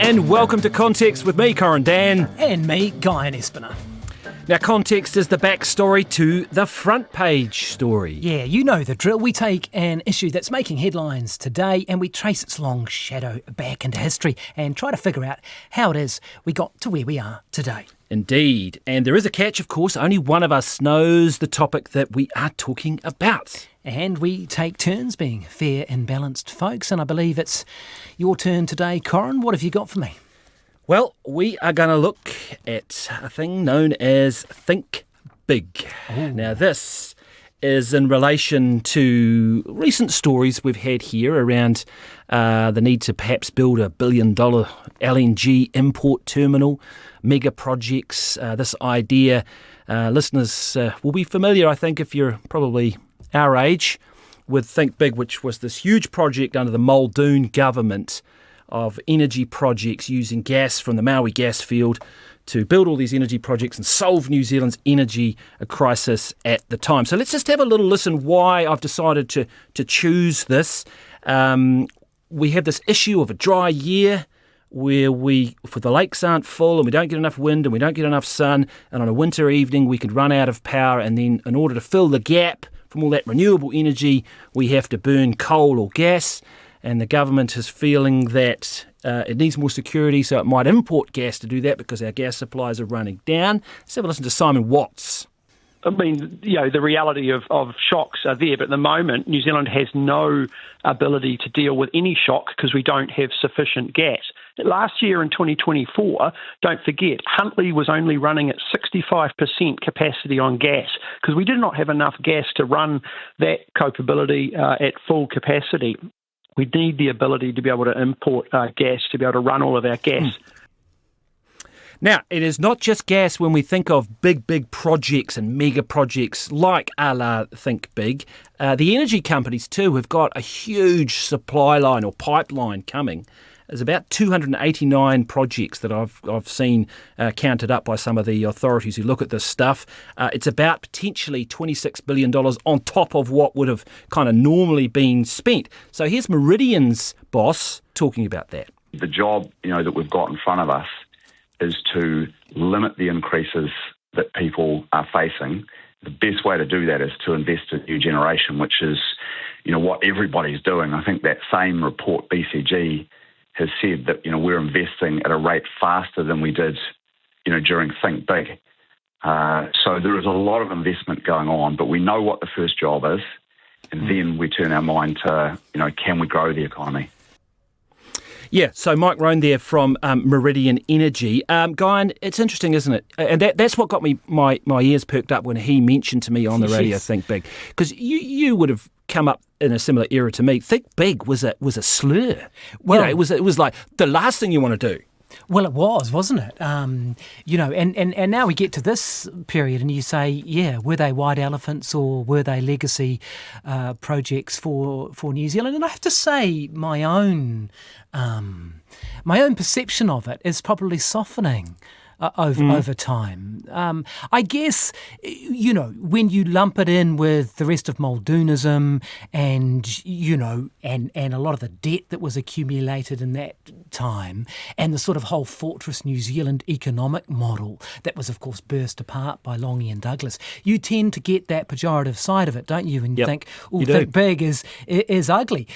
and welcome to Context with me, Corin, Dann. And me, Guyon, Espiner. Now, context is the backstory to the front page story. Yeah, you know the drill. We take an issue that's making headlines today and we trace its long shadow back into history and try to figure out how it is we got to where we are today. Indeed. And there is a catch, of course. Only one of us knows the topic that we are talking about. And we take turns being fair and balanced folks. And I believe it's your turn today, Corin. What have you got for me? Well, we are going to look at a thing known as Think Big. Ooh. Now, this is in relation to recent stories we've had here around the need to perhaps build a $1 billion LNG import terminal, mega projects. This idea, listeners will be familiar, I think, if you're probably our age, with Think Big, which was this huge project under the Muldoon government of energy projects using gas from the Maui gas field to build all these energy projects and solve New Zealand's energy crisis at the time. So let's just have a little listen why I've decided to choose this. We have this issue of a dry year where if the lakes aren't full and we don't get enough wind and we don't get enough sun, and on a winter evening we could run out of power, and then in order to fill the gap from all that renewable energy, we have to burn coal or gas. And the government is feeling that it needs more security, so it might import gas to do that because our gas supplies are running down. Let's have a listen to Simon Watts. I mean, the reality of shocks are there, but at the moment, New Zealand has no ability to deal with any shock because we don't have sufficient gas. Last year in 2024, don't forget, Huntly was only running at 65% capacity on gas because we did not have enough gas to run that capability at full capacity. We need the ability to be able to import gas, to be able to run all of our gas. Now, it is not just gas when we think of big projects and mega projects like a la Think Big. The energy companies too have got a huge supply line or pipeline coming. There's about 289 projects that I've seen counted up by some of the authorities who look at this stuff. It's about potentially $26 billion on top of what would have kind of normally been spent. So here's Meridian's boss talking about that. The job, that we've got in front of us is to limit the increases that people are facing. The best way to do that is to invest in new generation, which is, what everybody's doing. I think that same report, BCG, has said that, we're investing at a rate faster than we did, during Think Big. So there is a lot of investment going on, but we know what the first job is, and then we turn our mind to, can we grow the economy? Yeah, so Mike Rohn there from Meridian Energy. Guyon, it's interesting, isn't it? And that's what got me my ears perked up when he mentioned to me on the radio, yes. Think Big. Because you would have come up in a similar era to me. Think Big was a slur. Well, it was like the last thing you want to do. Well, it was, wasn't it? And now we get to this period and you say, yeah, were they white elephants or were they legacy projects for New Zealand? And I have to say my own perception of it is probably softening over time. I guess, when you lump it in with the rest of Muldoonism and a lot of the debt that was accumulated in that time and the sort of whole Fortress New Zealand economic model that was, of course, burst apart by Longy and Douglas, you tend to get that pejorative side of it, don't you? And you think, Think Big is ugly.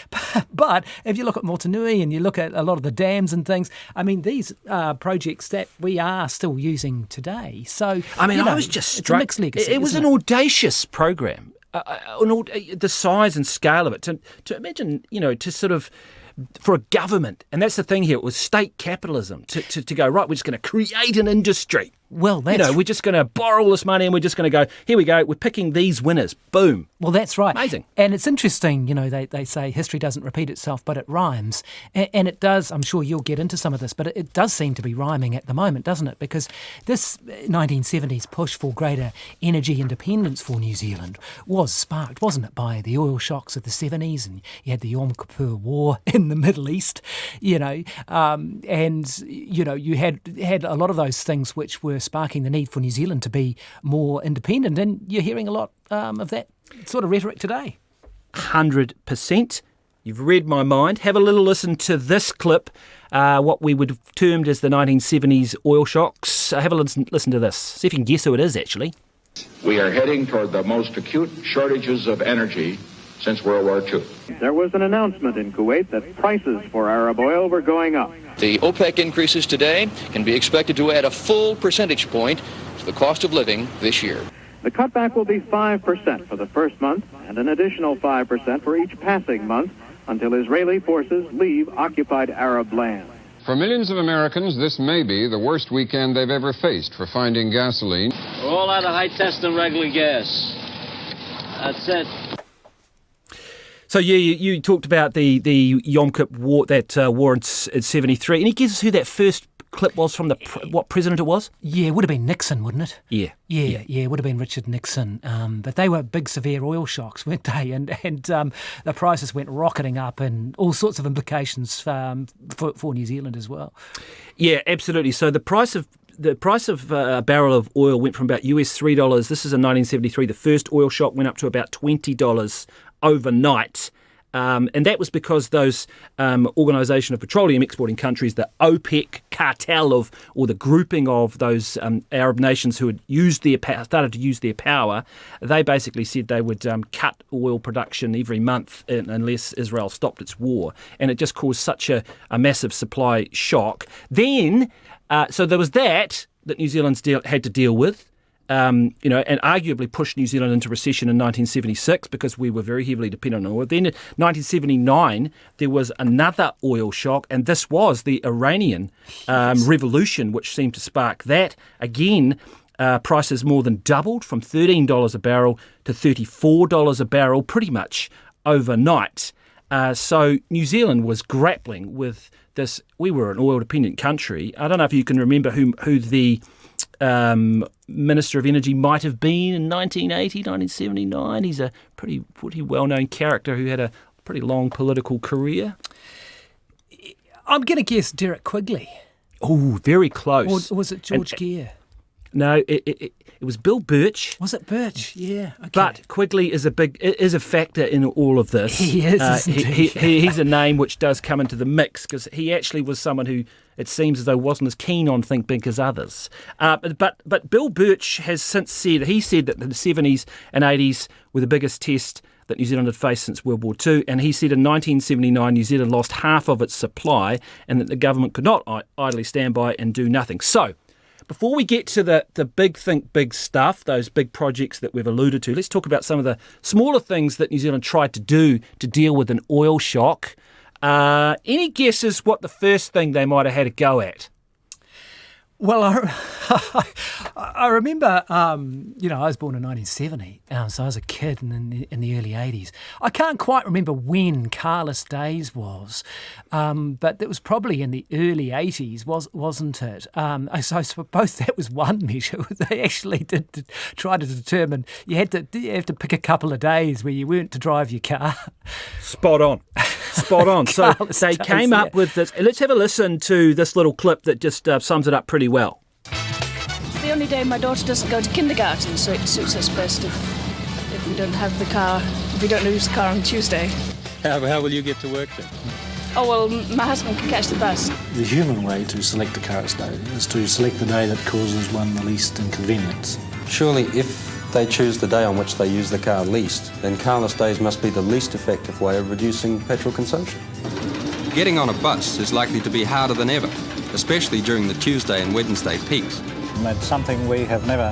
But if you look at Motunui and you look at a lot of the dams and things, I mean, these are projects that we are still using today. So, I was just struck. It's a mixed legacy, it was an audacious program. The size and scale of it. To imagine, to sort of, for a government, and that's the thing here, it was state capitalism, to go, right, we're just going to create an industry. Well, that's... we're just going to borrow all this money and we're just going to go, here we go, we're picking these winners. Boom. Well, that's right. Amazing. And it's interesting, they say history doesn't repeat itself, but it rhymes. And it does, I'm sure you'll get into some of this, but it does seem to be rhyming at the moment, doesn't it? Because this 1970s push for greater energy independence for New Zealand was sparked, wasn't it, by the oil shocks of the 70s, and you had the Yom Kippur War in the Middle East, you had a lot of those things which were sparking the need for New Zealand to be more independent, and you're hearing a lot of that sort of rhetoric today. 100%. You've read my mind. Have a little listen to this clip, what we would have termed as the 1970s oil shocks. Have a listen to this. See if you can guess who it is, actually. We are heading toward the most acute shortages of energy since World War II. There was an announcement in Kuwait that prices for Arab oil were going up. The OPEC increases today can be expected to add a full percentage point to the cost of living this year. The cutback will be 5% for the first month and an additional 5% for each passing month until Israeli forces leave occupied Arab land. For millions of Americans, this may be the worst weekend they've ever faced for finding gasoline. We're all out of high test and regular gas. That's it. So you talked about the Yom Kippur War, that war in 73. Any guesses who that first clip was from what president it was? Yeah, it would have been Nixon, wouldn't it? Yeah. Yeah, it would have been Richard Nixon. But they were big, severe oil shocks, weren't they? And the prices went rocketing up, and all sorts of implications for New Zealand as well. Yeah, absolutely. So the price of a barrel of oil went from about US $3. This is in 1973. The first oil shock went up to about $20 overnight. And that was because those Organisation of Petroleum Exporting Countries, the OPEC cartel or the grouping of those Arab nations who had started to use their power, they basically said they would cut oil production every month unless Israel stopped its war. And it just caused such a massive supply shock. Then, so there was that New Zealand's had to deal with. And arguably pushed New Zealand into recession in 1976 because we were very heavily dependent on oil. Then in 1979, there was another oil shock, and this was the Iranian revolution, which seemed to spark that. Again, prices more than doubled from $13 a barrel to $34 a barrel pretty much overnight. So New Zealand was grappling with this. We were an oil-dependent country. I don't know if you can remember who the Minister of Energy might have been in 1980, 1979. He's a pretty well-known character who had a pretty long political career. I'm going to guess Derek Quigley. Oh, very close. Or was it George Gear? No, it was Bill Birch. Was it Birch? Yeah. Okay. But Quigley is a factor in all of this. He is. He's a name which does come into the mix because he actually was someone who it seems as though wasn't as keen on Think Big as others. But Bill Birch has since said that the 70s and 80s were the biggest test that New Zealand had faced since World War II, and he said in 1979 New Zealand lost half of its supply and that the government could not idly stand by and do nothing. So, before we get to the big Think Big stuff, those big projects that we've alluded to, let's talk about some of the smaller things that New Zealand tried to do to deal with an oil shock. Any guesses what the first thing they might have had a go at? Well, I remember, I was born in 1970, so I was a kid in the early 80s. I can't quite remember when Carless Days was, but it was probably in the early 80s, wasn't it? So I suppose that was one measure. They actually did try to determine you have to pick a couple of days where you weren't to drive your car. Spot on. So they came up with this. Let's have a listen to this little clip that just sums it up pretty well. It's the only day my daughter doesn't go to kindergarten, so it suits us best if we don't have the car, if we don't lose the car on Tuesday. How will you get to work then? Oh, well, my husband can catch the bus. The human way to select a carrot's day is to select the day that causes one the least inconvenience. Surely if they choose the day on which they use the car least, then carless days must be the least effective way of reducing petrol consumption. Getting on a bus is likely to be harder than ever, especially during the Tuesday and Wednesday peaks. That's something we have never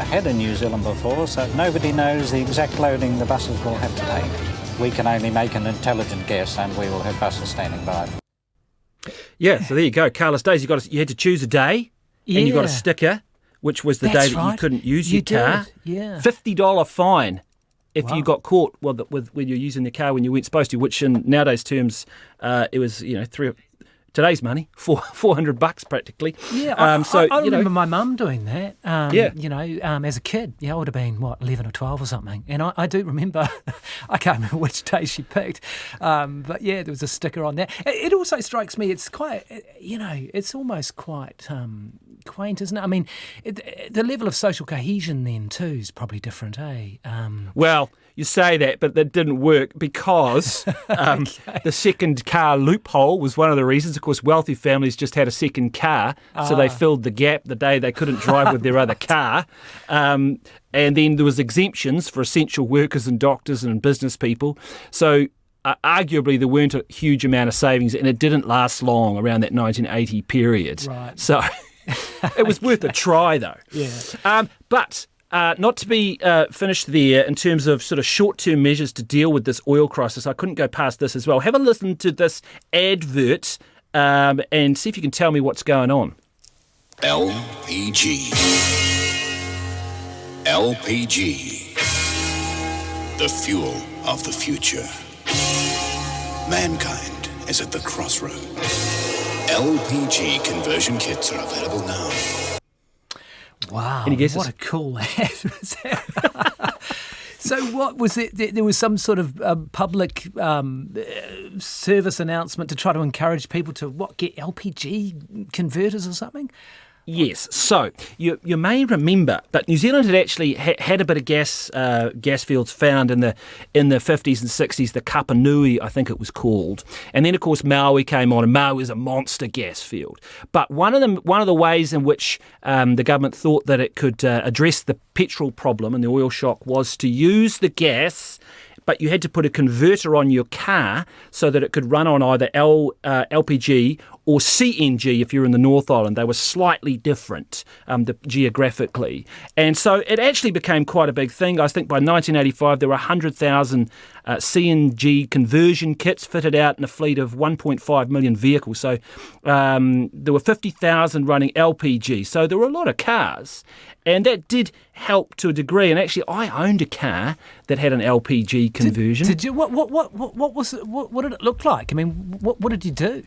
had in New Zealand before, so nobody knows the exact loading the buses will have to take. We can only make an intelligent guess, and we will have buses standing by. Yeah, so there you go. Carless days, you had to choose a day, and you got a sticker, which was the day that you couldn't use your car. Yeah. $50 fine if you got caught with when you're using the car when you weren't supposed to, which in nowadays terms, it was today's money, $400 practically. Yeah, I remember my mum doing that. As a kid, I would have been 11 or 12 or something, and I do remember. I can't remember which day she picked, but yeah, there was a sticker on that. It also strikes me it's quite, it's almost quite quaint, isn't it? I mean, the level of social cohesion then too is probably different, eh? Well, you say that, but that didn't work because the second car loophole was one of the reasons. Of course, wealthy families just had a second car, so they filled the gap the day they couldn't drive with their other car. And then there was exemptions for essential workers and doctors and business people. So arguably there weren't a huge amount of savings, and it didn't last long around that 1980 period. Right. So it was worth a try, though. Yeah. But not to be finished there in terms of sort of short-term measures to deal with this oil crisis. I couldn't go past this as well. Have a listen to this advert and see if you can tell me what's going on. LPG. LPG. The fuel of the future. Mankind is at the crossroad. LPG conversion kits are available now. Wow, Any guesses? what a cool ad was that? So what was it? There was some sort of public service announcement to try to encourage people to, get LPG converters or something? Yes. So you may remember that New Zealand had actually had a bit of gas fields found in the 50s and 60s, the Kapa Nui, I think it was called. And then, of course, Maui came on, and Maui is a monster gas field. But one of the ways in which the government thought that it could address the petrol problem and the oil shock was to use the gas, but you had to put a converter on your car so that it could run on either LPG or CNG if you're in the North Island. They were slightly different geographically. And so it actually became quite a big thing. I think by 1985 there were 100,000 CNG conversion kits fitted out in a fleet of 1.5 million vehicles. So there were 50,000 running LPG. So there were a lot of cars. And that did help to a degree. And actually, I owned a car that had an LPG conversion. Did you? What was it? What did it look like? I mean, what did you do?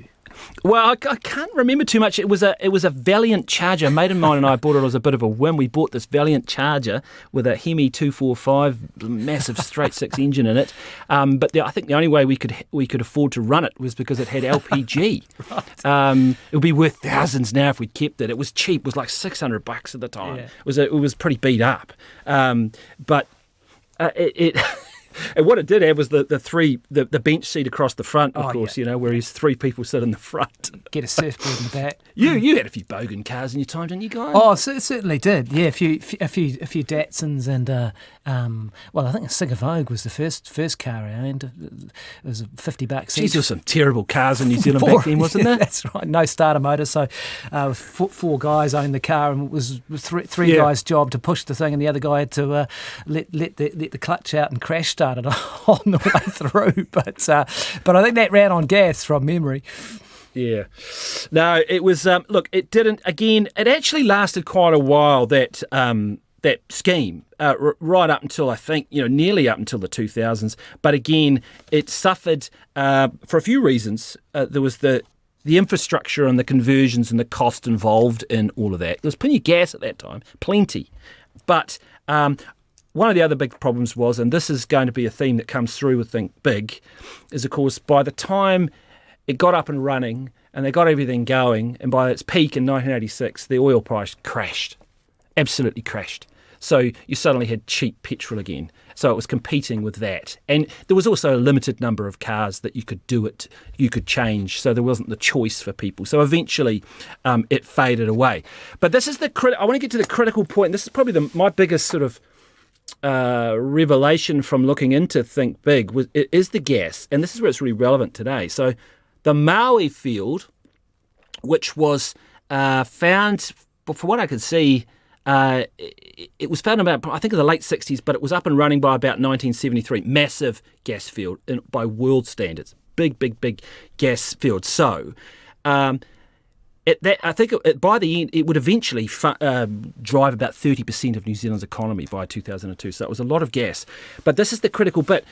Well, I can't remember too much. It was a Valiant Charger. A mate of mine and I bought it as a bit of a whim. We bought this Valiant Charger with a Hemi 245 massive straight six engine in it. But I think the only way we could afford to run it was because it had LPG. Right. It would be worth thousands now if we'd kept it. It was cheap. It was like $600 at the time. Yeah. It was pretty beat up. But and what it did have was the bench seat across the front, of course, yeah. Whereas three people sit in the front. Get a surfboard in the back. You had a few bogan cars in your time, didn't you, Guyon? Oh, certainly did. Yeah, a few Datsuns and I think a Singer Vogue was the first car I owned. It was $50. Geez, there were some terrible cars in New Zealand back then, wasn't there? That's right. No starter motor, so four guys owned the car, and it was three guys' job to push the thing, and the other guy had to let the clutch out and crash start it on the way through. But I think that ran on gas from memory. Yeah. No, it was, look, it didn't, again, it actually lasted quite a while, that scheme, right up until, I think, nearly up until the 2000s. But again, it suffered for a few reasons. There was the infrastructure and the conversions and the cost involved in all of that. There was plenty of gas at that time, plenty. But one of the other big problems was, and this is going to be a theme that comes through with Think Big, is, of course, by the time it got up and running and they got everything going, and by its peak in 1986, the oil price crashed, absolutely crashed. So you suddenly had cheap petrol again. So it was competing with that. And there was also a limited number of cars that you could change. So there wasn't the choice for people. So eventually it faded away. But this is I want to get to the critical point. This is probably my biggest sort of revelation from looking into Think Big is the gas. And this is where it's really relevant today. So the Maui field, which was found, for what I could see, it was found about, I think, in the late 60s, but it was up and running by about 1973. Massive gas field by world standards. Big gas field. So I think by the end, it would eventually drive about 30% of New Zealand's economy by 2002. So it was a lot of gas. But this is the critical bit.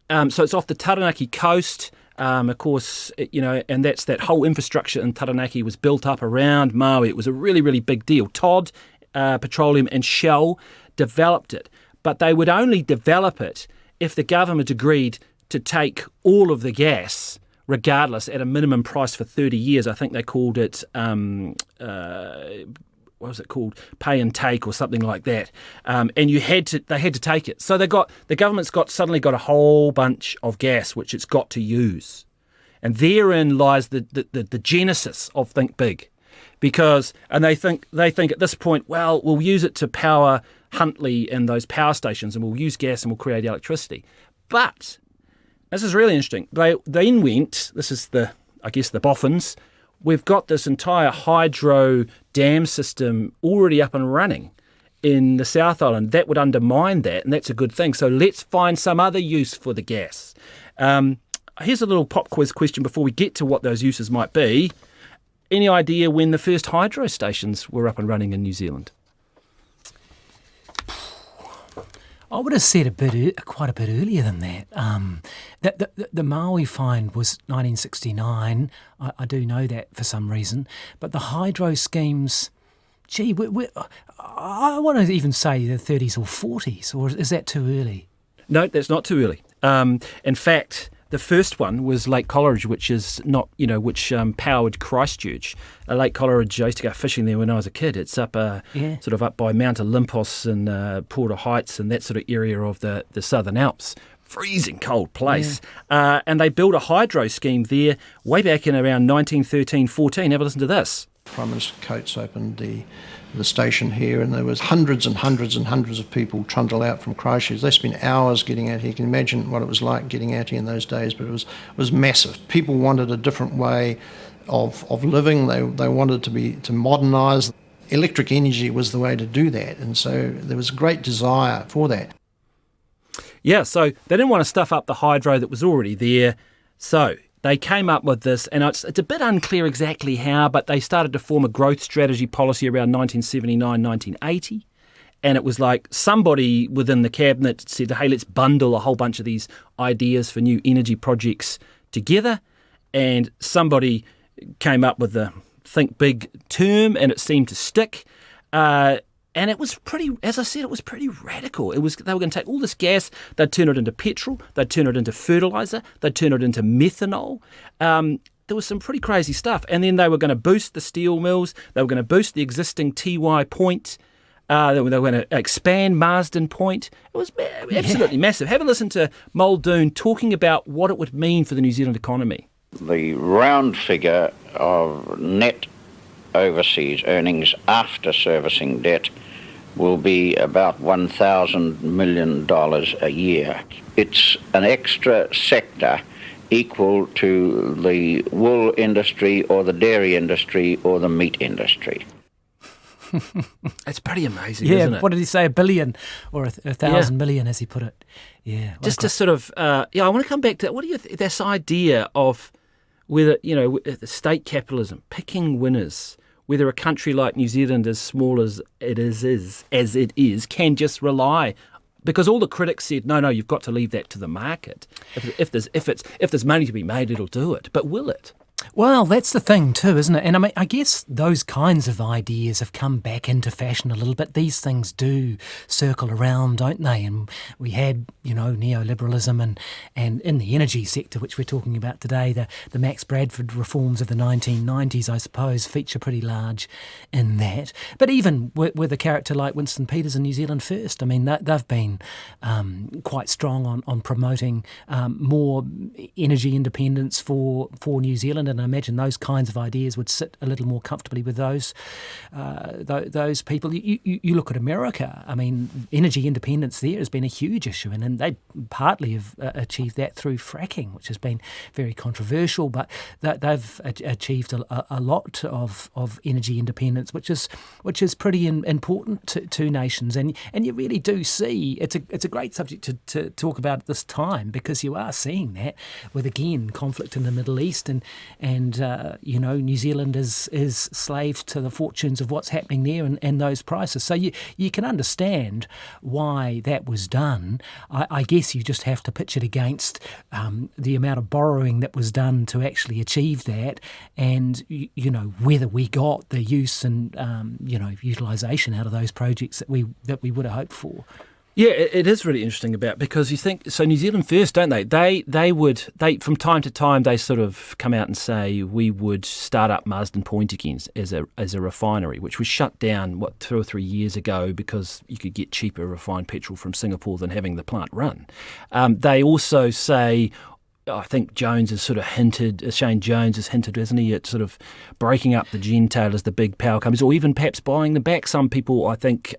So it's off the Taranaki coast. Of course, and that's that whole infrastructure in Taranaki was built up around Maui. It was a really, really big deal. Todd Petroleum and Shell developed it, but they would only develop it if the government agreed to take all of the gas, regardless, at a minimum price for 30 years. I think they called it what was it called, pay and take or something like that, and they had to take it. So the government's suddenly got a whole bunch of gas which it's got to use, and therein lies the genesis of Think Big, because they think at this point, well, we'll use it to power Huntly and those power stations, and we'll use gas and we'll create electricity. But this is really interesting. They then went, this is the boffins, we've got this entire hydro dam system already up and running in the South Island. That would undermine that, and that's a good thing. So let's find some other use for the gas. Here's a little pop quiz question before we get to what those uses might be. Any idea when the first hydro stations were up and running in New Zealand? I would have said quite a bit earlier than that. The Maui find was 1969. I do know that for some reason. But the hydro schemes, I want to even say the 30s or 40s, or is that too early? No, that's not too early. In fact, the first one was Lake Coleridge, which is not, which powered Christchurch. Lake Coleridge, I used to go fishing there when I was a kid. It's up, sort of up by Mount Olympus and Porter Heights and that sort of area of the Southern Alps. Freezing cold place. Yeah. And they built a hydro scheme there way back in around 1913-14. Have a listen to this. Prime Minister Coates opened the station here, and there was hundreds and hundreds and hundreds of people trundle out from Christchurch. They spent hours getting out here. You can imagine what it was like getting out here in those days, but it was massive. People wanted a different way of living. They wanted to modernise. Electric energy was the way to do that, and so there was a great desire for that. Yeah, so they didn't want to stuff up the hydro that was already there, so they came up with this, and it's a bit unclear exactly how, but they started to form a growth strategy policy around 1979, 1980. And it was like somebody within the cabinet said, hey, let's bundle a whole bunch of these ideas for new energy projects together. And somebody came up with the Think Big term, and it seemed to stick. And it was pretty, as I said, it was pretty radical. They were going to take all this gas, they'd turn it into petrol, they'd turn it into fertiliser, they'd turn it into methanol. There was some pretty crazy stuff. And then they were going to boost the steel mills, they were going to boost the existing TY Point, they were going to expand Marsden Point. It was absolutely massive. Have a listen to Muldoon talking about what it would mean for the New Zealand economy. The round figure of net overseas earnings after servicing debt will be about $1,000 million a year. It's an extra sector equal to the wool industry or the dairy industry or the meat industry. It's pretty amazing, isn't it? What did he say, $1 billion or $1,000 million, as he put it? Yeah. Just to sort of, I want to come back to, what do you this idea of whether, state capitalism, picking winners, whether a country like New Zealand, as small as it is, can just rely, because all the critics said, no, you've got to leave that to the market. If there's money to be made, it'll do it. But will it? Well, that's the thing too, isn't it? And I mean, I guess those kinds of ideas have come back into fashion a little bit. These things do circle around, don't they? And we had, neoliberalism and in the energy sector, which we're talking about today, the Max Bradford reforms of the 1990s, I suppose, feature pretty large in that. But even with a character like Winston Peters in New Zealand First, I mean, they've been quite strong on promoting more energy independence for New Zealand. And I imagine those kinds of ideas would sit a little more comfortably with those people. You look at America. I mean, energy independence there has been a huge issue, and they partly have achieved that through fracking, which has been very controversial. But they've achieved a lot of energy independence, which is pretty important to nations. And you really do see it's a great subject to talk about at this time, because you are seeing that with, again, conflict in the Middle East and New Zealand is slave to the fortunes of what's happening there and those prices. So you can understand why that was done. I guess you just have to pitch it against the amount of borrowing that was done to actually achieve that, and whether we got the use and utilisation out of those projects that we would have hoped for. Yeah, it is really interesting because you think, so New Zealand First, don't they? They from time to time they sort of come out and say we would start up Marsden Point again as a refinery, which was shut down 2 or 3 years ago because you could get cheaper refined petrol from Singapore than having the plant run. They also say, I think Shane Jones has hinted, hasn't he, at sort of breaking up the gentailers, the big power companies, or even perhaps buying them back. Some people, I think,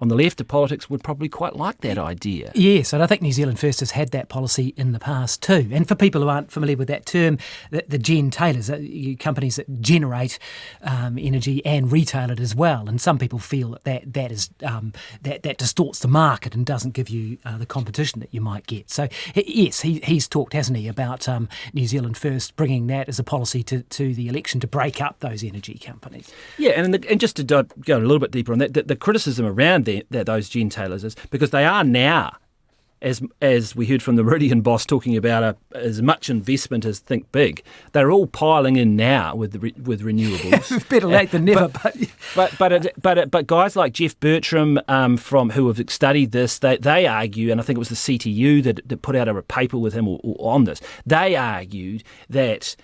on the left of politics would probably quite like that idea. Yes, and I think New Zealand First has had that policy in the past too. And for people who aren't familiar with that term, the gentailers are companies that generate energy and retail it as well. And some people feel that distorts the market and doesn't give you the competition that you might get. So yes, he's talked, hasn't he, about New Zealand First bringing that as a policy to the election to break up those energy companies. Yeah, and just to go a little bit deeper on that, the criticism around those gentailers is because they are now, as we heard from the Meridian boss talking about as much investment as Think Big, they're all piling in now with renewables. Better late than never. But guys like Jeff Bertram from who have studied this, they argue, and I think it was the CTU that put out a paper with him on this. They argued that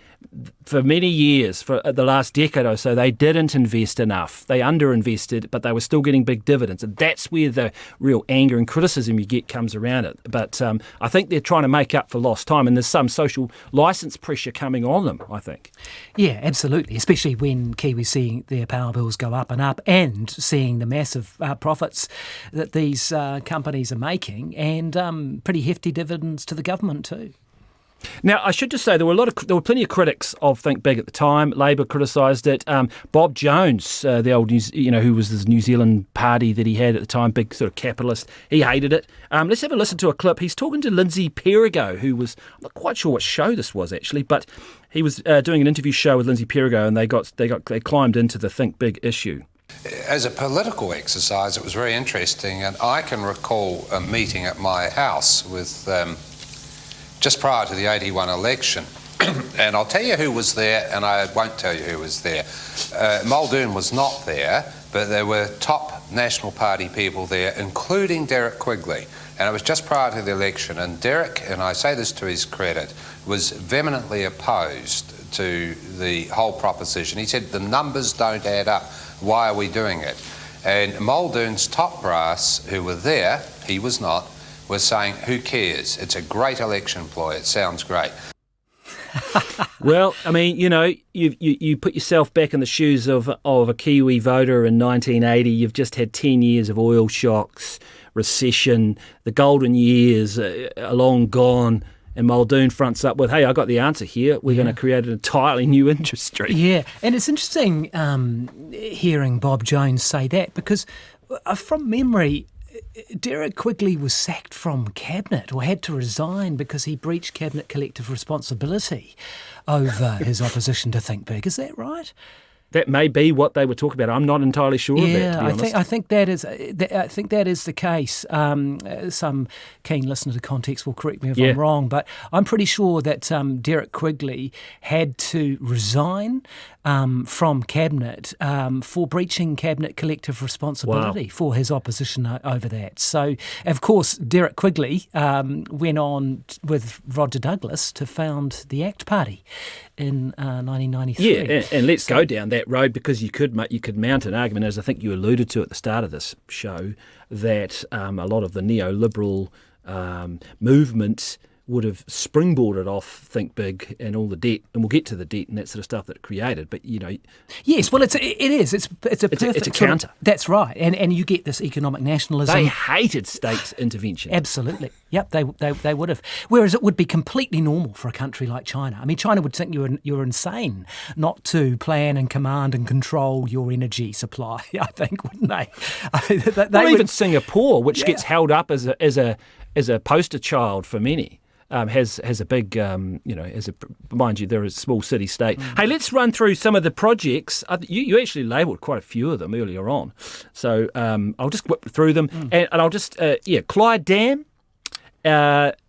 for many years, for the last decade or so, they didn't invest enough. They underinvested, but they were still getting big dividends. And that's where the real anger and criticism you get comes around it. But I think they're trying to make up for lost time, and there's some social licence pressure coming on them, I think. Yeah, absolutely, especially when Kiwis seeing their power bills go up and up and seeing the massive profits that these companies are making, and pretty hefty dividends to the government too. Now, I should just say there were plenty of critics of Think Big at the time. Labor criticised it. Bob Jones, the old who was this New Zealand party that he had at the time, big sort of capitalist, he hated it. Let's have a listen to a clip. He's talking to Lindsay Perigo, who was, I'm not quite sure what show this was actually, but he was doing an interview show with Lindsay Perigo, and they climbed into the Think Big issue. As a political exercise, it was very interesting, and I can recall a meeting at my house with just prior to the 81 election. And I'll tell you who was there, and I won't tell you who was there. Muldoon was not there, but there were top National Party people there, including Derek Quigley. And it was just prior to the election. And Derek, and I say this to his credit, was vehemently opposed to the whole proposition. He said, the numbers don't add up. Why are we doing it? And Muldoon's top brass, who were there, he was not, was saying, who cares? It's a great election ploy. It sounds great. Well, I mean, you put yourself back in the shoes of a Kiwi voter in 1980. You've just had 10 years of oil shocks, recession, the golden years are long gone. And Muldoon fronts up with, hey, I got the answer here. We're going to create an entirely new industry. Yeah, and it's interesting hearing Bob Jones say that, because from memory, Derek Quigley was sacked from Cabinet, or had to resign because he breached Cabinet collective responsibility over his opposition to Think Big. Is that right? That may be what they were talking about. I'm not entirely sure of that, to be honest. I think that is the case. Some keen listener to Context will correct me if I'm wrong, but I'm pretty sure that Derek Quigley had to resign from Cabinet for breaching Cabinet collective responsibility for his opposition over that. So, of course, Derek Quigley went on with Roger Douglas to found the ACT Party in 1993. Yeah, and let's go down that road, because you could mount an argument, as I think you alluded to at the start of this show, that a lot of the neoliberal movement would have springboarded off Think Big and all the debt, and we'll get to the debt and that sort of stuff that it created. But yes, well, it is. It's a perfect it's a counter. That's right, and you get this economic nationalism. They hated state intervention. Absolutely, yep, they would have. Whereas it would be completely normal for a country like China. I mean, China would think you're insane not to plan and command and control your energy supply. I think, wouldn't they? Even Singapore, which gets held up as a poster child for many. Has a big, mind you, they're a small city state. Hey, let's run through some of the projects. You actually labelled quite a few of them earlier on. So I'll just whip through them. And I'll just, Clyde Dam,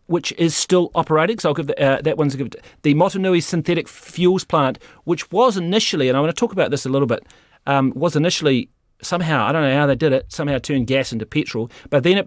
which is still operating. So I'll give that one's the Motunui synthetic fuels plant, which was initially, and I want to talk about this a little bit, was initially somehow, I don't know how they did it, somehow turned gas into petrol. But then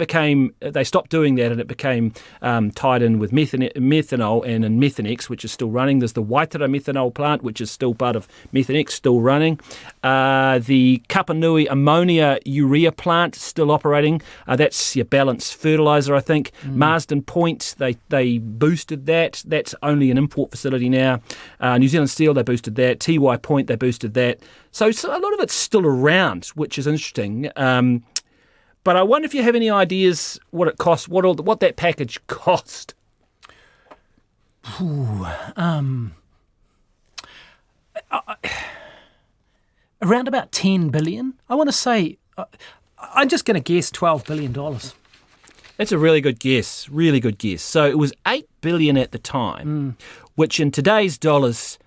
they stopped doing that, and it became tied in with methanol and in Methanex, which is still running. There's the Waitara methanol plant, which is still part of Methanex, still running. The Kapanui ammonia urea plant, still operating. That's your balanced fertiliser, I think. Marsden Point, they boosted that. That's only an import facility now. New Zealand Steel, they boosted that. TY Point, they boosted that. So a lot of it's still around, which is interesting. But I wonder if you have any ideas what it costs, what that package cost. Around about 10 billion. I want to say, I'm just going to guess $12 billion. That's a really good guess, really good guess. So it was $8 billion at the time, which in today's dollars,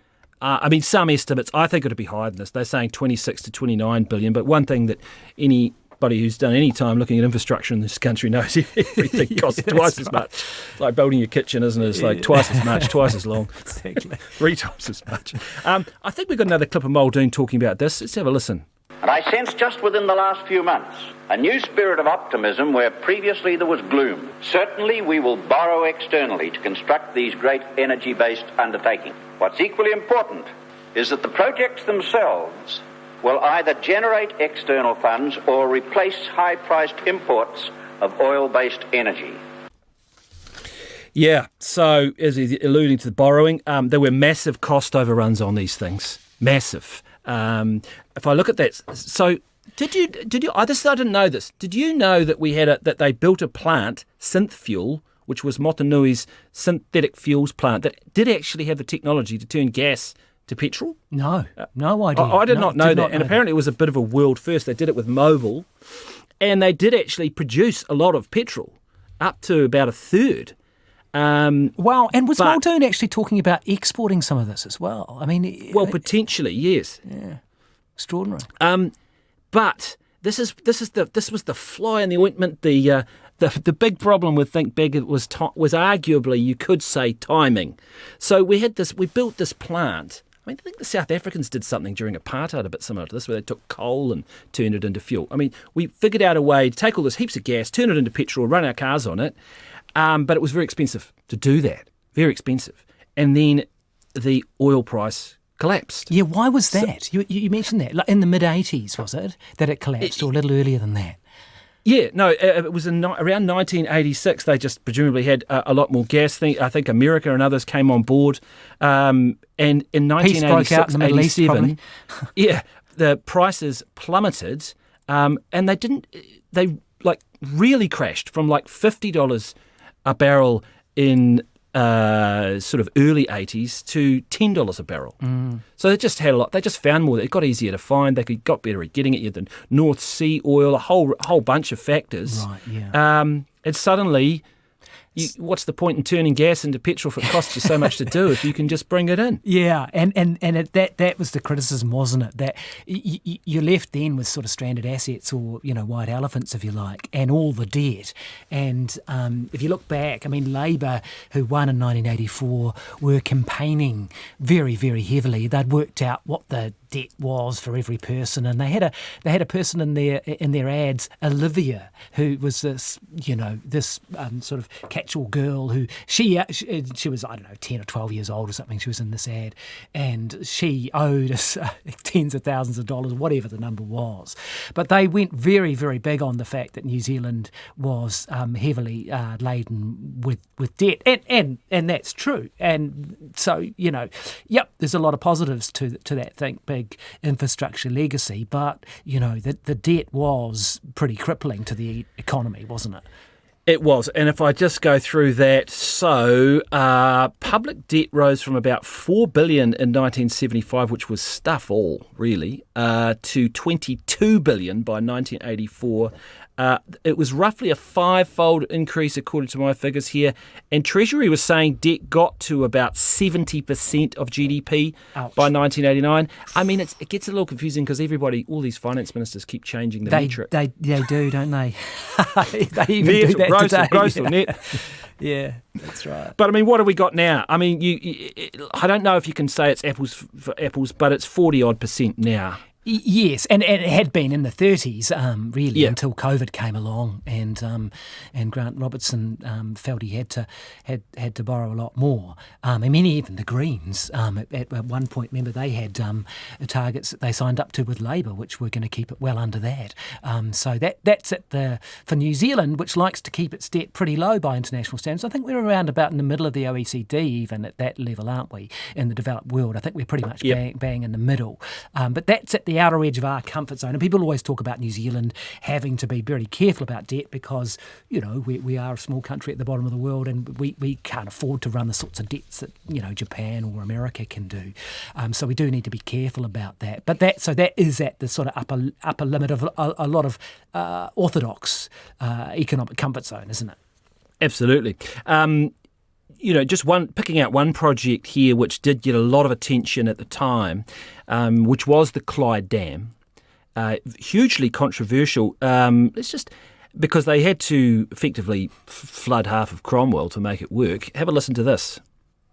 some estimates, I think it would be higher than this. They're saying 26 to 29 billion. But one thing that anybody who's done any time looking at infrastructure in this country knows everything costs twice as much. It's like building your kitchen, isn't it? It's like twice as much, twice as long. Exactly. 3 times as much. I think we've got another clip of Muldoon talking about this. Let's have a listen. And I sense just within the last few months a new spirit of optimism where previously there was gloom. Certainly we will borrow externally to construct these great energy-based undertakings. What's equally important is that the projects themselves will either generate external funds or replace high-priced imports of oil-based energy. Yeah, so as he's alluding to the borrowing, there were massive cost overruns on these things. Massive. If I look at that, so did you? I didn't know this. Did you know that that they built a plant, Synthfuel, which was Motunui's synthetic fuels plant, that did actually have the technology to turn gas to petrol? No idea. I did not know that, and apparently it was a bit of a world first. They did it with Mobil, and they did actually produce a lot of petrol, up to about a third. Wow, and was Muldoon actually talking about exporting some of this as well? Potentially, yes. Yeah, extraordinary. But this was the fly in the ointment. The big problem with Think Big was arguably, you could say, timing. So we built this plant. I think the South Africans did something during apartheid a bit similar to this, where they took coal and turned it into fuel. We figured out a way to take all this heaps of gas, turn it into petrol, run our cars on it. But it was very expensive to do that. Very expensive. And then the oil price collapsed. Yeah, why was that? So, you mentioned that. Like in the mid-'80s, was it, that it collapsed, or a little earlier than that? Yeah, no, it was around 1986. They just presumably had a lot more gas. I think America and others came on board. And in 1986, 87, yeah, the prices plummeted. And they really crashed from like $50 a barrel in sort of early 80s to $10 a barrel. So they just had a lot. They just found more. It got easier to find. They got better at getting it. You had the North Sea oil, a whole bunch of factors. Right, yeah. And suddenly, what's the point in turning gas into petrol if it costs you so much to do if you can just bring it in? Yeah, and that was the criticism, wasn't it? That you're left then with sort of stranded assets, or white elephants, if you like, and all the debt. And if you look back, Labour, who won in 1984, were campaigning very, very heavily. They'd worked out what the debt was for every person, and they had a person in their ads, Olivia, who was this sort of catch-all girl who she was, I don't know, 10 or 12 years old or something. She was in this ad, and she owed us tens of thousands of dollars, whatever the number was. But they went very, very big on the fact that New Zealand was heavily laden with debt, and that's true. And so there's a lot of positives to that Think Big infrastructure legacy, but the debt was pretty crippling to the economy, wasn't it? It was, and if I just go through that, so public debt rose from about $4 billion in 1975, which was stuff all, really, to $22 billion by 1984. It was roughly a 5-fold increase, according to my figures here, and Treasury was saying debt got to about 70% of GDP by 1989. It gets a little confusing because all these finance ministers keep changing the metric. They do, don't they? They even do that today. Gross or net. Yeah, that's right. But what have we got now? I don't know if you can say it's apples for apples, but it's 40% now. Yes, and it had been in the 30s, really, until COVID came along, and Grant Robertson felt he had to borrow a lot more. I mean, even the Greens at one point, remember, they had targets that they signed up to with Labour, which were going to keep it well under that. So that's for New Zealand, which likes to keep its debt pretty low by international standards. I think we're around about in the middle of the OECD, even at that level, aren't we? In the developed world, I think we're pretty much bang in the middle. But that's at the outer edge of our comfort zone. And people always talk about New Zealand having to be very careful about debt because, we are a small country at the bottom of the world, and we can't afford to run the sorts of debts that, Japan or America can do. So we do need to be careful about that. But that is at the sort of upper limit of a lot of orthodox economic comfort zone, isn't it? Absolutely. Just picking out one project here which did get a lot of attention at the time, which was the Clyde Dam. Hugely controversial. It's just because they had to effectively flood half of Cromwell to make it work. Have a listen to this.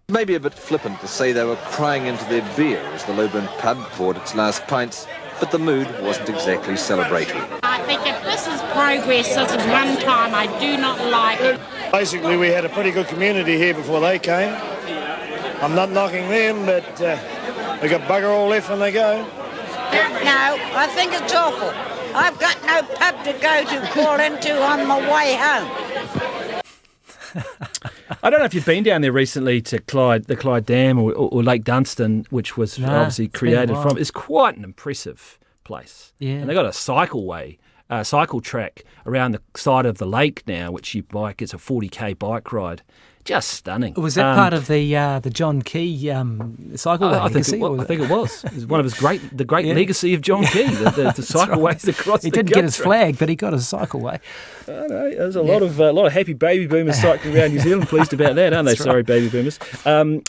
Maybe a bit flippant to say they were crying into their beer as the Lowburn pub poured its last pints, but the mood wasn't exactly celebratory. I think if this is progress, this is one time I do not like it. Basically, we had a pretty good community here before they came. I'm not knocking them, but they got bugger all left when they go. No, I think it's awful. I've got no pub to go to call into on my way home. I don't know if you've been down there recently to the Clyde Dam or Lake Dunstan, which was obviously created from. It's quite an impressive place. Yeah. And they got a cycle track around the side of the lake now, which you bike. It's a 40k bike ride. Just stunning. Was that part of the John Key cycleway legacy? I think it was. It was one of his great legacy of John Key, the cycleways across the country. He didn't get his flag, but he got his cycleway. I know. There's a lot of happy baby boomers cycling around New Zealand. Pleased about that, aren't they? Sorry, baby boomers. Yeah,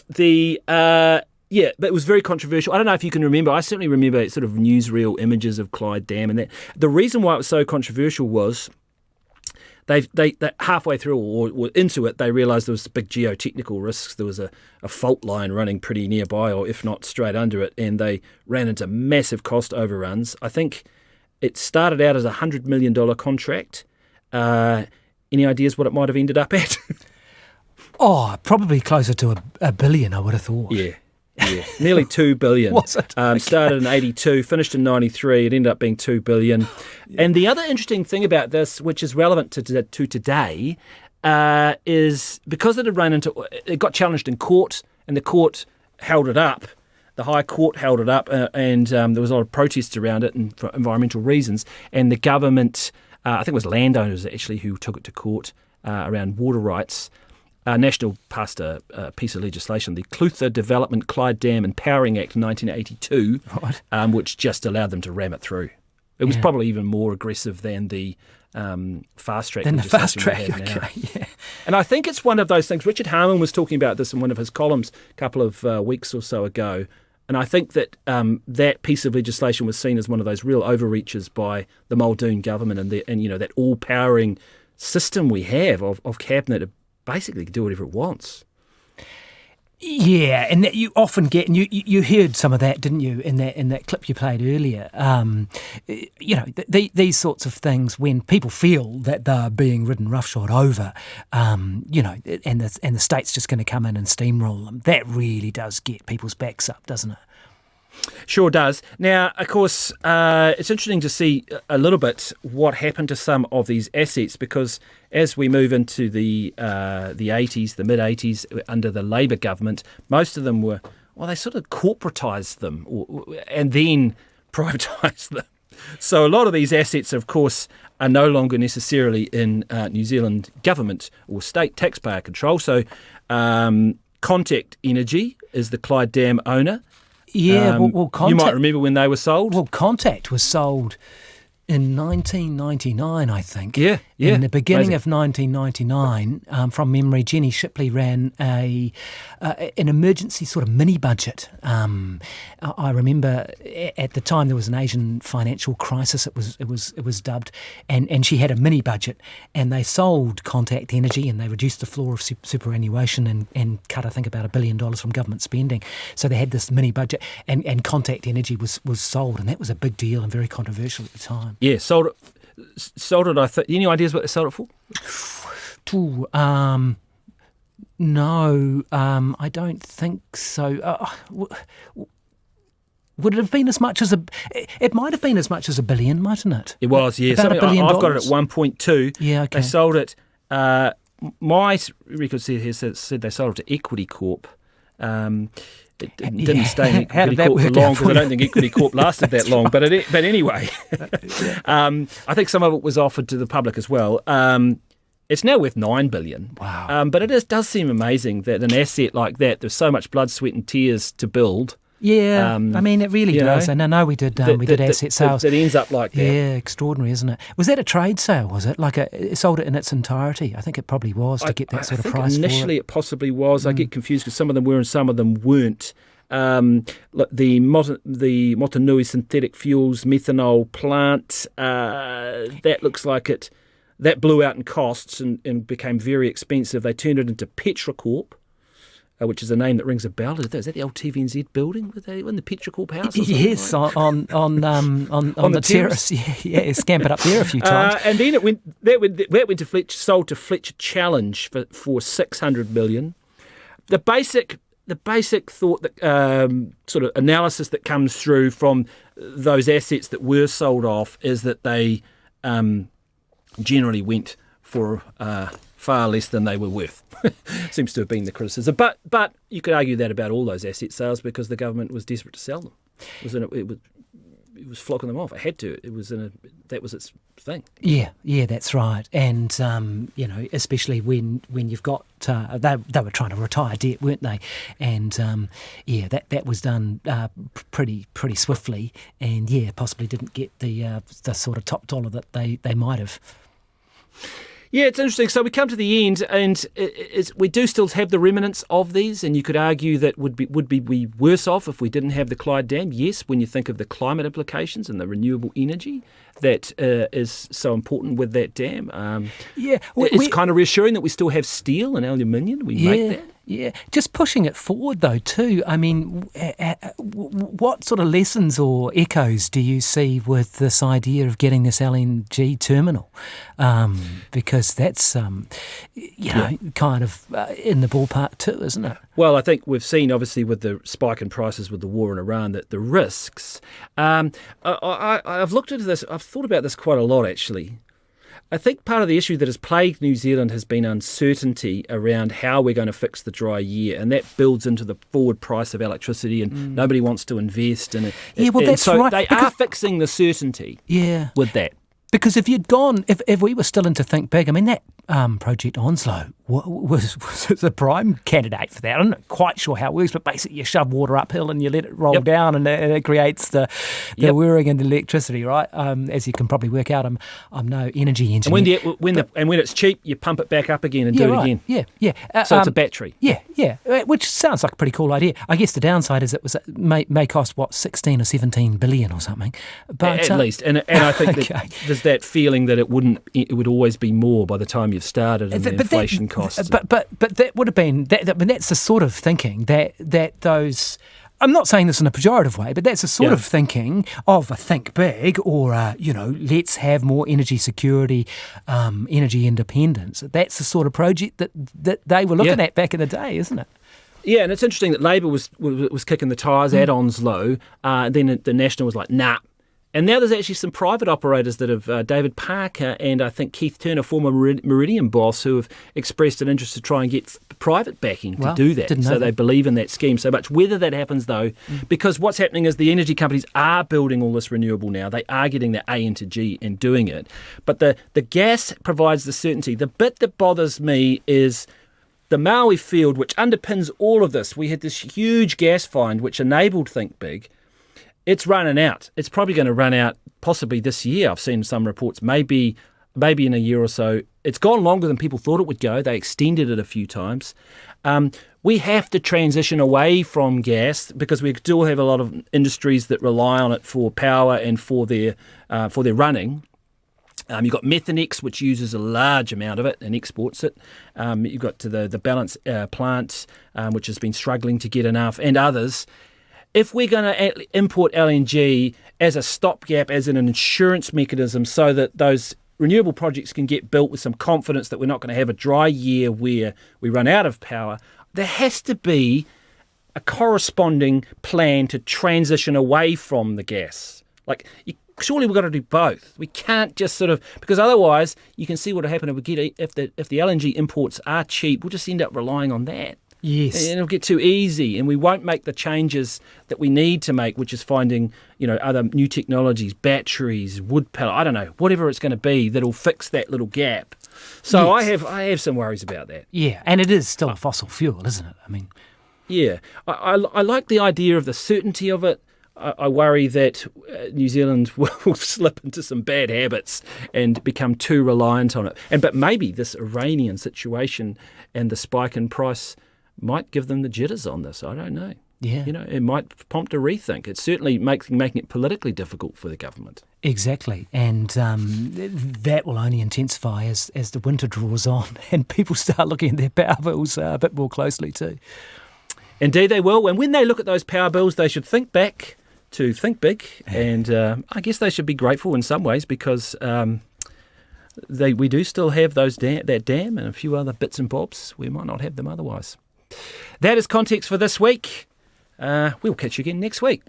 but it was very controversial. I don't know if you can remember. I certainly remember sort of newsreel images of Clyde Dam, and that. The reason why it was so controversial was they halfway through or into it, they realised there was big geotechnical risks. There was a fault line running pretty nearby, or if not straight under it, and they ran into massive cost overruns. I think it started out as a $100 million contract. Any ideas what it might have ended up at? Probably closer to a billion, I would have thought. Yeah, nearly $2 billion. Was it? Started in 82, finished in 93. It ended up being $2 billion. And the other interesting thing about this, which is relevant to today, is because it got challenged in court, and the court held it up. The High Court held it up, and there was a lot of protests around it, and for environmental reasons. And the government, I think it was landowners actually who took it to court around water rights. National passed a piece of legislation, the Clutha Development Clyde Dam and Powering Act 1982, which just allowed them to ram it through. It was probably even more aggressive than the fast track. Than the fast track, okay, yeah. And I think it's one of those things. Richard Harman was talking about this in one of his columns a couple of weeks or so ago, and I think that that piece of legislation was seen as one of those real overreaches by the Muldoon government and that all-powering system we have of cabinet. Basically do whatever it wants. Yeah, and that you often get, and you heard some of that, didn't you, in that clip you played earlier? These sorts of things when people feel that they're being ridden roughshod over, and the state's just going to come in and steamroll them. That really does get people's backs up, doesn't it? Sure does. Now, of course, it's interesting to see a little bit what happened to some of these assets, because as we move into the 80s, the mid-80s, under the Labour government, most of them were, they sort of corporatised them and then privatised them. So a lot of these assets, of course, are no longer necessarily in New Zealand government or state taxpayer control. So Contact Energy is the Clyde Dam owner. Yeah, Contact, you might remember when they were sold. Well, Contact was sold in 1999, I think. Yeah. Yeah, in the beginning amazing. of 1999, from memory, Jenny Shipley ran an emergency sort of mini budget. I remember at the time there was an Asian financial crisis. It was dubbed, and she had a mini budget, and they sold Contact Energy, and they reduced the floor of superannuation and cut, I think, about $1 billion from government spending. So they had this mini budget, and Contact Energy was sold, and that was a big deal and very controversial at the time. Yeah, sold it. Any ideas what they sold it for? No, I don't think so. Would it have been as much as it might have been as much as $1 billion, mightn't it? It was, yeah. About $1 billion. I've got it at 1.2. Yeah, okay. They sold it. My record here said they sold it to Equity Corp. It didn't stay in Equity Corp for long because I don't think Equity Corp lasted that long. But anyway, I think some of it was offered to the public as well. It's now worth $9 billion. Wow! But it does seem amazing that an asset like that, there's so much blood, sweat, and tears to build. Yeah, I mean, it really does. And I know we did asset sales. It ends up like that. Yeah, extraordinary, isn't it? Was that a trade sale, was it? Like it sold it in its entirety? I think it probably was to get that sort of price initially for it possibly was. I get confused because some of them were and some of them weren't. The Motunui synthetic fuels methanol plant, that looks like it. That blew out in costs and became very expensive. They turned it into Petrocorp, which is a name that rings a bell. Is that the old TVNZ building? Were they in the Petrocorp house? Yes, like? on the terrace. Yeah, scampered up there a few times. And then that went to Fletcher, sold to Fletcher Challenge for $600 million. The basic thought that sort of analysis that comes through from those assets that were sold off is that they generally went for far less than they were worth. Seems to have been the criticism. But you could argue that about all those asset sales because the government was desperate to sell them. It was flocking them off. It had to. That was its thing. Yeah, that's right. And especially when you've got they were trying to retire debt, weren't they? And that was done pretty swiftly. And possibly didn't get the sort of top dollar that they might have. Yeah, it's interesting. So we come to the end, and we do still have the remnants of these, and you could argue that would be worse off if we didn't have the Clyde Dam. Yes, when you think of the climate implications and the renewable energy that is so important with that dam. It's kind of reassuring that we still have steel and aluminium. We make that. Yeah, just pushing it forward though too. I mean, what sort of lessons or echoes do you see with this idea of getting this LNG terminal? Because that's kind of in the ballpark too, isn't it? Well, I think we've seen obviously with the spike in prices with the war in Iran that the risks. I've looked into this. I've thought about this quite a lot actually. I think part of the issue that has plagued New Zealand has been uncertainty around how we're going to fix the dry year, and that builds into the forward price of electricity, and nobody wants to invest in it. Yeah, well, that's so right. They are fixing the certainty with that. Because if you'd gone, if we were still into Think Big, I mean, that Project Onslow was a prime candidate for that. I'm not quite sure how it works, but basically you shove water uphill and you let it roll down, and it creates the whirring and the electricity, right? As you can probably work out, I'm no energy engineer. And when it's cheap, you pump it back up again and do it again. Yeah. So it's a battery. Yeah, which sounds like a pretty cool idea. I guess the downside is it may cost 16 or 17 billion or something. But at least, and I think that there's that feeling that it would always be more by the time you've started, and the inflation costs. But that would have been that's the sort of thinking that those. I'm not saying this in a pejorative way, but that's the sort of thinking of a think big or let's have more energy security, energy independence. That's the sort of project that they were looking at back in the day, isn't it? Yeah, and it's interesting that Labour was kicking the tyres at Onslow, then the National was like, nah. And now there's actually some private operators that have, David Parker and I think Keith Turner, former Meridian boss, who have expressed an interest to try and get private backing to do that. So they believe in that scheme so much. Whether that happens, though, because what's happening is the energy companies are building all this renewable now. They are getting the A into G and doing it. But the gas provides the certainty. The bit that bothers me is the Maui field, which underpins all of this. We had this huge gas find which enabled Think Big. It's running out. It's probably going to run out possibly this year. I've seen some reports, maybe maybe in a year or so. It's gone longer than people thought it would go. They extended it a few times. We have to transition away from gas because we still have a lot of industries that rely on it for power and for their running. You've got Methanex, which uses a large amount of it and exports it. You've got to the Balance plant, which has been struggling to get enough, and others. If we're going to import LNG as a stopgap, as an insurance mechanism, so that those renewable projects can get built with some confidence that we're not going to have a dry year where we run out of power, there has to be a corresponding plan to transition away from the gas. Surely we've got to do both. We can't just because otherwise you can see what will happen if the LNG imports are cheap. We'll just end up relying on that. Yes. And it'll get too easy, and we won't make the changes that we need to make, which is finding, other new technologies, batteries, wood pellet, I don't know, whatever it's going to be that'll fix that little gap. So yes. I have some worries about that. Yeah, and it is still a fossil fuel, isn't it? I mean, yeah, I like the idea of the certainty of it. I worry that New Zealand will slip into some bad habits and become too reliant on it. But maybe this Iranian situation and the spike in price might give them the jitters on this. I don't know. Yeah. It might prompt a rethink. It's certainly making it politically difficult for the government. Exactly. And that will only intensify as the winter draws on and people start looking at their power bills a bit more closely too. Indeed they will. And when they look at those power bills, they should think back to think big. And I guess they should be grateful in some ways because we do still have that dam and a few other bits and bobs. We might not have them otherwise. That is context for this week. We'll catch you again next week.